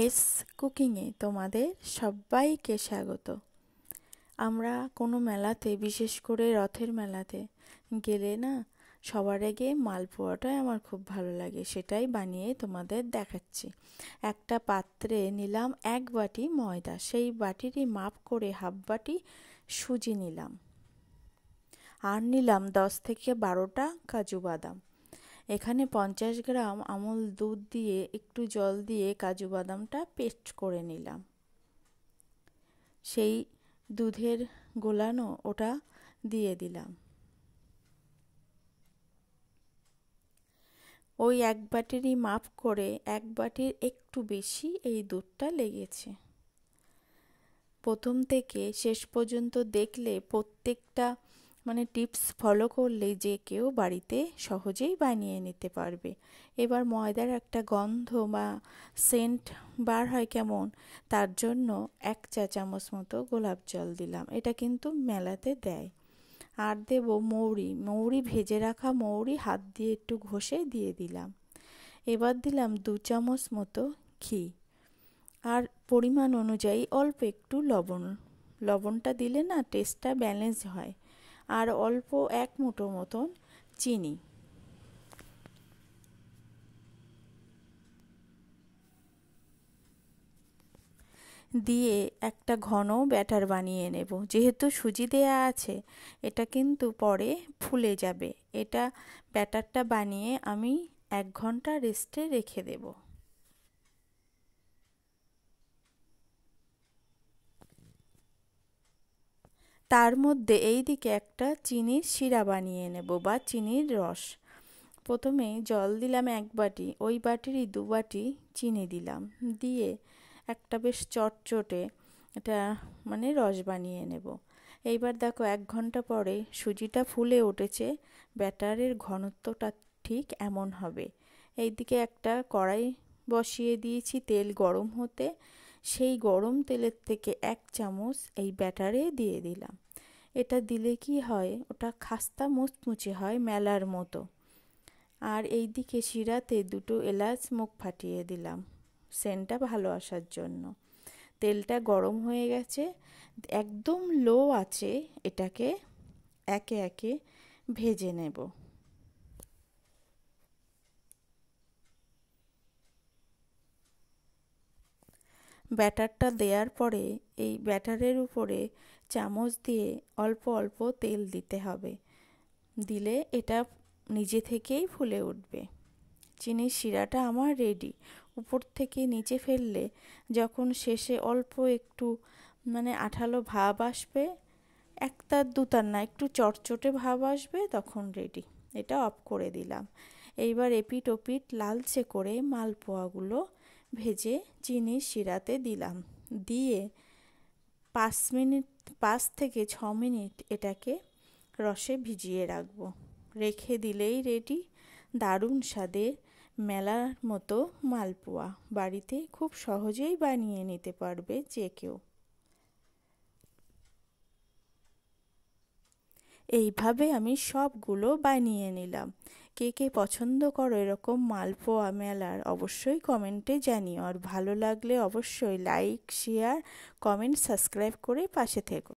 S কুকিংয়ে তোমাদের সবাইকে স্বাগত। আমরা কোনো মেলাতে, বিশেষ করে রথের মেলাতে গেলে না, সবার আগে মালপোয়াটাই আমার খুব ভালো লাগে, সেটাই বানিয়ে তোমাদের দেখাচ্ছি। একটা পাত্রে নিলাম 1 বাটি ময়দা, সেই বাটিরই মাপ করে হাফ বাটি সুজি নিলাম, আর নিলাম 10 থেকে 12টা কাজু বাদাম। এখানে 50 গ্রাম আমুল দুধ দিয়ে একটু জল দিয়ে কাজু বাদামটা পেস্ট করে নিলাম। সেই দুধের গোলানো ওটা দিয়ে দিলাম। ওই 1 বাটিরই মাপ করে 1 বাটির একটু বেশি এই দুধটা লেগেছে। প্রথম থেকে শেষ পর্যন্ত দেখলে প্রত্যেকটা টিপস ফলো করলে যে কেউ বাড়িতে সহজেই বানিয়ে নিতে পারবে। এবার ময়দার একটা গন্ধ বা সেন্ট বার হয় কেমন, তার জন্য 1 চা চামচ মতো গোলাপ জল দিলাম। এটা কিন্তু মেলাতে দেয়। আর দেব মৌরি, ভেজে রাখা মৌরি হাত দিয়ে একটু ঘষে দিয়ে দিলাম। এবার দিলাম 2 চামচ মতো ঘি, আর পরিমাণ অনুযায়ী অল্প একটু লবণটা দিলে না টেস্টটা ব্যালেন্স হয়। আর অল্প 1 মুঠো মতন চিনি দিয়ে একটা ঘন ব্যাটার বানিয়ে নেব। যেহেতু সুজি দেয়া আছে, এটা কিন্তু পরে ফুলে যাবে। এটা ব্যাটারটা বানিয়ে আমি 1 ঘন্টা রেস্টে রেখে দেব। তার মধ্যে এই দিকে একটা চিনির শিরা বানিয়ে নেব বা চিনির রস। প্রথমে জল দিলাম 1 বাটি, ওই বাটিরই 2 বাটি চিনি দিলাম, দিয়ে একটা বেশ চটচটে এটা রস বানিয়ে নেব। এইবার দেখো 1 ঘন্টা পরে সুজিটা ফুলে উঠেছে, ব্যাটারের ঘনত্বটা ঠিক এমন হবে। এইদিকে একটা কড়াই বসিয়ে দিয়েছি তেল গরম হতে, সেই গরম তেলের থেকে 1 চামচ এই ব্যাটারে দিয়ে দিলাম। এটা দিলে কি হয়, ওটা খাস্তা মুচমুচে হয় মেলার মতো। আর এই দিকে শিরাতে 2টো এলাচ মুখ ফাটিয়ে দিলাম সেন্টটা ভালো আসার জন্য। তেলটা গরম হয়ে গেছে, একদম লো আছে, এটাকে একে একে ভেজে নেব। ব্যাটারটা দেওয়ার পরে এই ব্যাটারের উপরে চামচ দিয়ে অল্প অল্প তেল দিতে হবে, দিলে এটা নিজে থেকেই ফুলে উঠবে। চিনির শিরাটা আমার রেডি। উপর থেকে নিচে ফেললে যখন শেষে অল্প একটু আঠালো ভাব আসবে, একতার দুতার না, একটু চটচটে ভাব আসবে, তখন রেডি। এটা অফ করে দিলাম। এইবার এপিট ওপিট লালচে করে মালপোয়াগুলো ভেজে চিনির শিরাতে দিলাম, দিয়ে 5 থেকে 6 মিনিট এটাকে রসে ভিজিয়ে রাখবো। রেখে দিলেই রেডি দারুণ স্বাদের মেলার মতো মালপোয়া। বাড়িতে খুব সহজেই বানিয়ে নিতে পারবে যে কেউ। এইভাবে আমি সবগুলো বানিয়ে নিলাম। কে কে পছন্দ করো এরকম মালপোয়া মেলার, অবশ্যই কমেন্টে জানিও। আর ভালো লাগলে অবশ্যই লাইক, শেয়ার, কমেন্ট, সাবস্ক্রাইব করে পাশে থেকো।